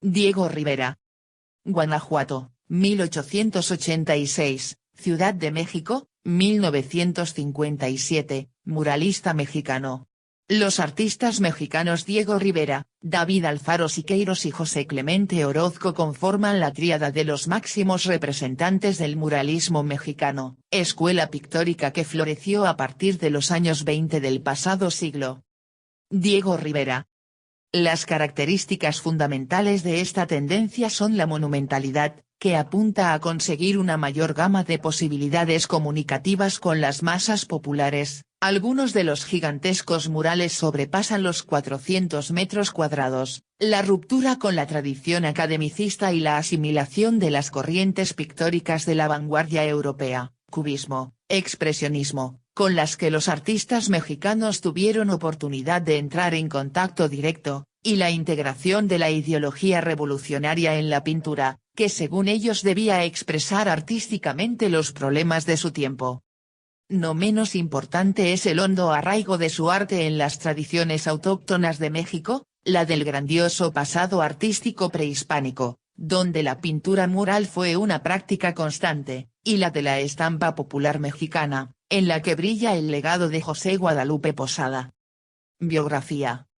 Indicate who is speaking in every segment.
Speaker 1: Diego Rivera. Guanajuato, 1886, Ciudad de México, 1957, muralista mexicano. Los artistas mexicanos Diego Rivera, David Alfaro Siqueiros y José Clemente Orozco conforman la tríada de los máximos representantes del muralismo mexicano, escuela pictórica que floreció a partir de los años 20 del pasado siglo. Diego Rivera. Las características fundamentales de esta tendencia son la monumentalidad, que apunta a conseguir una mayor gama de posibilidades comunicativas con las masas populares. Algunos de los gigantescos murales sobrepasan los 400 metros cuadrados, la ruptura con la tradición academicista y la asimilación de las corrientes pictóricas de la vanguardia europea, cubismo, expresionismo, con las que los artistas mexicanos tuvieron oportunidad de entrar en contacto directo, y la integración de la ideología revolucionaria en la pintura, que según ellos debía expresar artísticamente los problemas de su tiempo. No menos importante es el hondo arraigo de su arte en las tradiciones autóctonas de México, la del grandioso pasado artístico prehispánico, donde la pintura mural fue una práctica constante, y la de la estampa popular mexicana, en la que brilla el legado de José Guadalupe Posada. Biografía.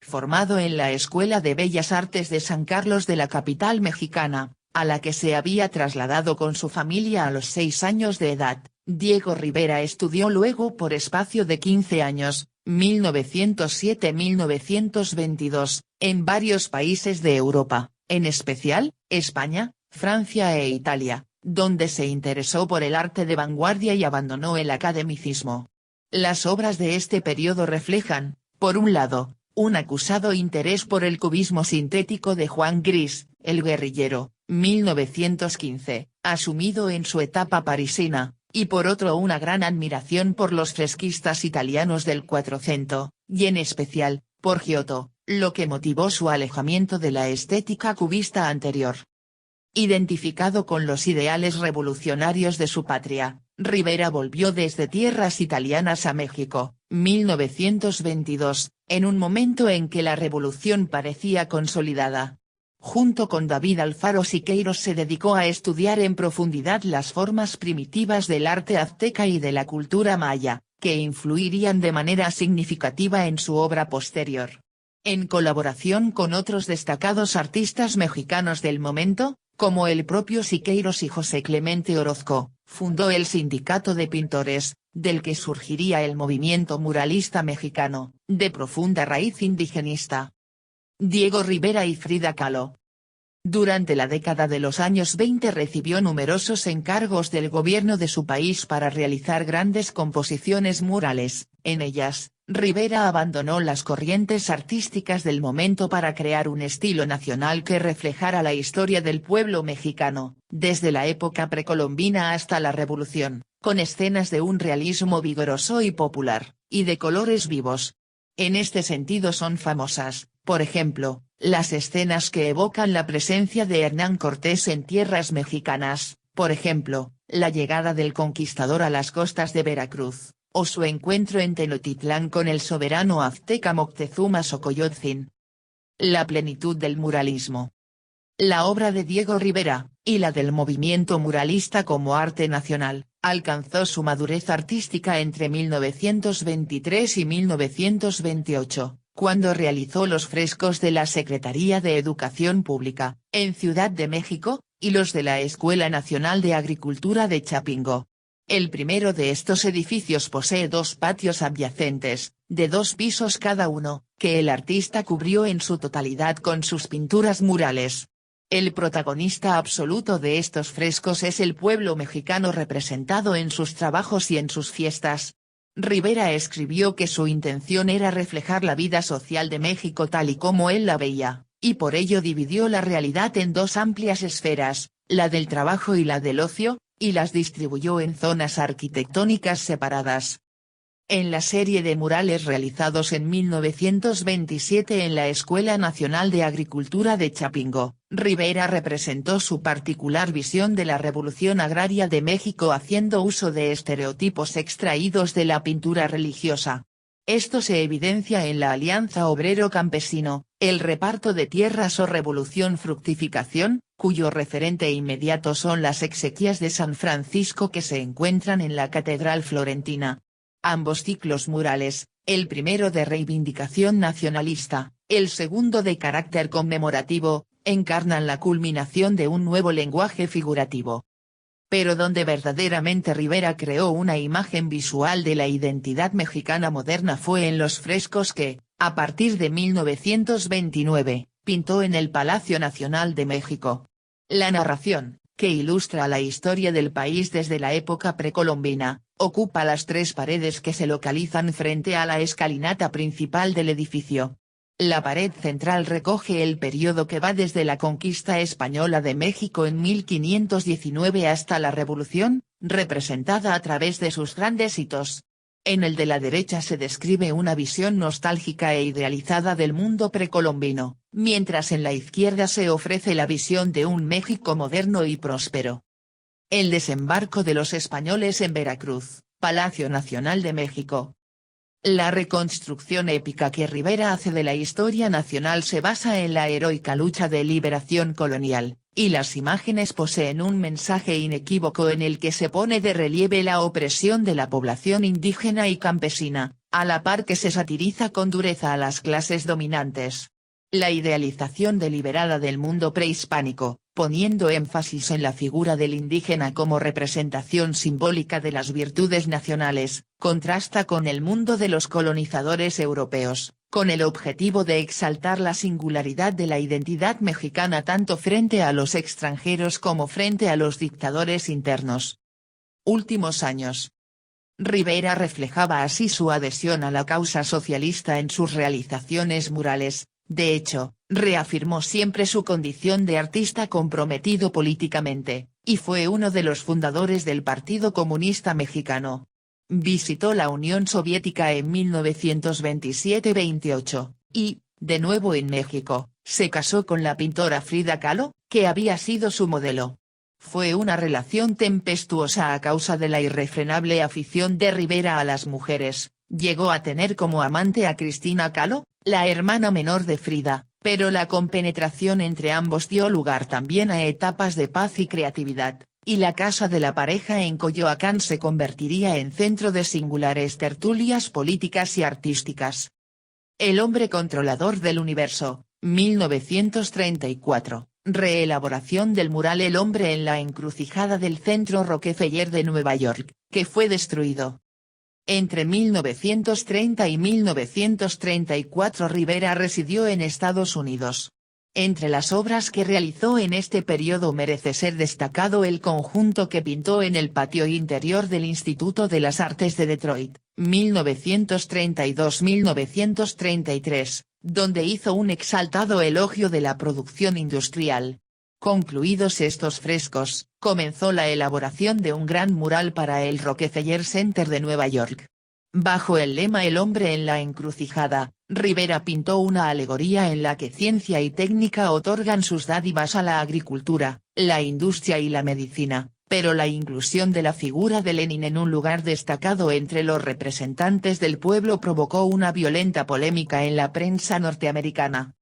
Speaker 1: Formado en la Escuela de Bellas Artes de San Carlos de la capital mexicana, a la que se había trasladado con su familia a los 6 años de edad, Diego Rivera estudió luego por espacio de 15 años, 1907-1922, en varios países de Europa, en especial, España, Francia e Italia, donde se interesó por el arte de vanguardia y abandonó el academicismo. Las obras de este periodo reflejan, por un lado, un acusado interés por el cubismo sintético de Juan Gris, el guerrillero, 1915, asumido en su etapa parisina, y por otro una gran admiración por los fresquistas italianos del Quattrocento, y en especial, por Giotto, lo que motivó su alejamiento de la estética cubista anterior. Identificado con los ideales revolucionarios de su patria, Rivera volvió desde tierras italianas a México, 1922, en un momento en que la revolución parecía consolidada. Junto con David Alfaro Siqueiros se dedicó a estudiar en profundidad las formas primitivas del arte azteca y de la cultura maya, que influirían de manera significativa en su obra posterior. En colaboración con otros destacados artistas mexicanos del momento, como el propio Siqueiros y José Clemente Orozco, fundó el Sindicato de Pintores, del que surgiría el movimiento muralista mexicano, de profunda raíz indigenista. Diego Rivera y Frida Kahlo. Durante la década de los años 20 recibió numerosos encargos del gobierno de su país para realizar grandes composiciones murales, en ellas, Rivera abandonó las corrientes artísticas del momento para crear un estilo nacional que reflejara la historia del pueblo mexicano, desde la época precolombina hasta la Revolución, con escenas de un realismo vigoroso y popular, y de colores vivos. En este sentido son famosas, por ejemplo, las escenas que evocan la presencia de Hernán Cortés en tierras mexicanas, por ejemplo, la llegada del conquistador a las costas de Veracruz, o su encuentro en Tenochtitlán con el soberano azteca Moctezuma Xocoyotzin. La plenitud del muralismo. La obra de Diego Rivera, y la del movimiento muralista como arte nacional, alcanzó su madurez artística entre 1923 y 1928, cuando realizó los frescos de la Secretaría de Educación Pública, en Ciudad de México, y los de la Escuela Nacional de Agricultura de Chapingo. El primero de estos edificios posee 2 patios adyacentes, de 2 pisos cada uno, que el artista cubrió en su totalidad con sus pinturas murales. El protagonista absoluto de estos frescos es el pueblo mexicano representado en sus trabajos y en sus fiestas. Rivera escribió que su intención era reflejar la vida social de México tal y como él la veía, y por ello dividió la realidad en 2 amplias esferas, la del trabajo y la del ocio, y las distribuyó en zonas arquitectónicas separadas. En la serie de murales realizados en 1927 en la Escuela Nacional de Agricultura de Chapingo, Rivera representó su particular visión de la revolución agraria de México haciendo uso de estereotipos extraídos de la pintura religiosa. Esto se evidencia en la alianza obrero-campesino, el reparto de tierras o revolución-fructificación, cuyo referente inmediato son las exequias de San Francisco que se encuentran en la Catedral Florentina. Ambos ciclos murales, el primero de reivindicación nacionalista, el segundo de carácter conmemorativo, encarnan la culminación de un nuevo lenguaje figurativo. Pero donde verdaderamente Rivera creó una imagen visual de la identidad mexicana moderna fue en los frescos que, a partir de 1929, pintó en el Palacio Nacional de México. La narración, que ilustra la historia del país desde la época precolombina, ocupa las 3 paredes que se localizan frente a la escalinata principal del edificio. La pared central recoge el periodo que va desde la conquista española de México en 1519 hasta la Revolución, representada a través de sus grandes hitos. En el de la derecha se describe una visión nostálgica e idealizada del mundo precolombino, mientras en la izquierda se ofrece la visión de un México moderno y próspero. El desembarco de los españoles en Veracruz, Palacio Nacional de México. La reconstrucción épica que Rivera hace de la historia nacional se basa en la heroica lucha de liberación colonial, y las imágenes poseen un mensaje inequívoco en el que se pone de relieve la opresión de la población indígena y campesina, a la par que se satiriza con dureza a las clases dominantes. La idealización deliberada del mundo prehispánico, poniendo énfasis en la figura del indígena como representación simbólica de las virtudes nacionales, contrasta con el mundo de los colonizadores europeos, con el objetivo de exaltar la singularidad de la identidad mexicana tanto frente a los extranjeros como frente a los dictadores internos. Últimos años. Rivera reflejaba así su adhesión a la causa socialista en sus realizaciones murales. De hecho, reafirmó siempre su condición de artista comprometido políticamente, y fue uno de los fundadores del Partido Comunista Mexicano. Visitó la Unión Soviética en 1927-28, y, de nuevo en México, se casó con la pintora Frida Kahlo, que había sido su modelo. Fue una relación tempestuosa a causa de la irrefrenable afición de Rivera a las mujeres. Llegó a tener como amante a Cristina Kahlo, la hermana menor de Frida, pero la compenetración entre ambos dio lugar también a etapas de paz y creatividad, y la casa de la pareja en Coyoacán se convertiría en centro de singulares tertulias políticas y artísticas. El hombre controlador del universo, 1934, reelaboración del mural El hombre en la encrucijada del Centro Rockefeller de Nueva York, que fue destruido. Entre 1930 y 1934 Rivera residió en Estados Unidos. Entre las obras que realizó en este periodo merece ser destacado el conjunto que pintó en el patio interior del Instituto de las Artes de Detroit, 1932-1933, donde hizo un exaltado elogio de la producción industrial. Concluidos estos frescos, comenzó la elaboración de un gran mural para el Rockefeller Center de Nueva York. Bajo el lema El hombre en la encrucijada, Rivera pintó una alegoría en la que ciencia y técnica otorgan sus dádivas a la agricultura, la industria y la medicina, pero la inclusión de la figura de Lenin en un lugar destacado entre los representantes del pueblo provocó una violenta polémica en la prensa norteamericana.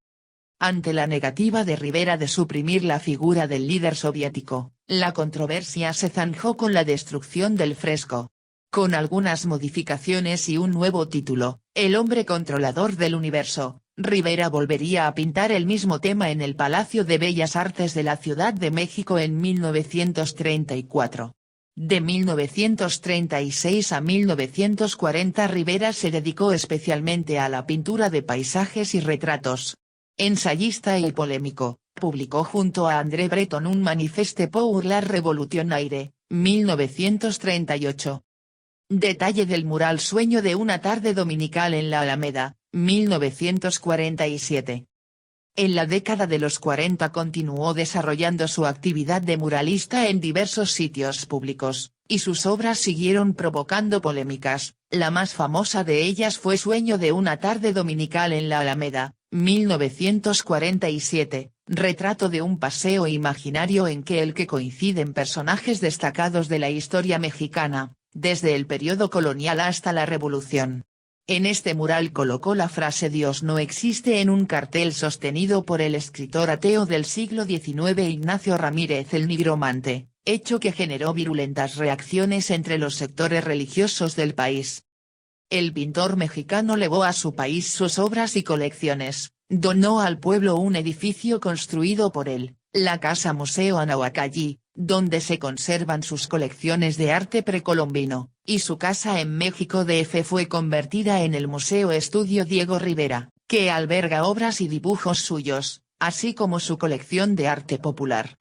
Speaker 1: Ante la negativa de Rivera de suprimir la figura del líder soviético, la controversia se zanjó con la destrucción del fresco. Con algunas modificaciones y un nuevo título, El hombre controlador del universo, Rivera volvería a pintar el mismo tema en el Palacio de Bellas Artes de la Ciudad de México en 1934. De 1936 a 1940 Rivera se dedicó especialmente a la pintura de paisajes y retratos. Ensayista y polémico, publicó junto a André Breton un manifeste pour la Revolutionnaire, 1938. Detalle del mural Sueño de una tarde dominical en la Alameda, 1947. En la década de los 40 continuó desarrollando su actividad de muralista en diversos sitios públicos, y sus obras siguieron provocando polémicas. La más famosa de ellas fue Sueño de una tarde dominical en la Alameda, 1947, retrato de un paseo imaginario en que coinciden personajes destacados de la historia mexicana, desde el periodo colonial hasta la Revolución. En este mural colocó la frase "Dios no existe" en un cartel sostenido por el escritor ateo del siglo XIX Ignacio Ramírez el Nigromante, hecho que generó virulentas reacciones entre los sectores religiosos del país. El pintor mexicano legó a su país sus obras y colecciones, donó al pueblo un edificio construido por él, la Casa Museo Anahuacalli, donde se conservan sus colecciones de arte precolombino, y su casa en México DF fue convertida en el Museo Estudio Diego Rivera, que alberga obras y dibujos suyos, así como su colección de arte popular.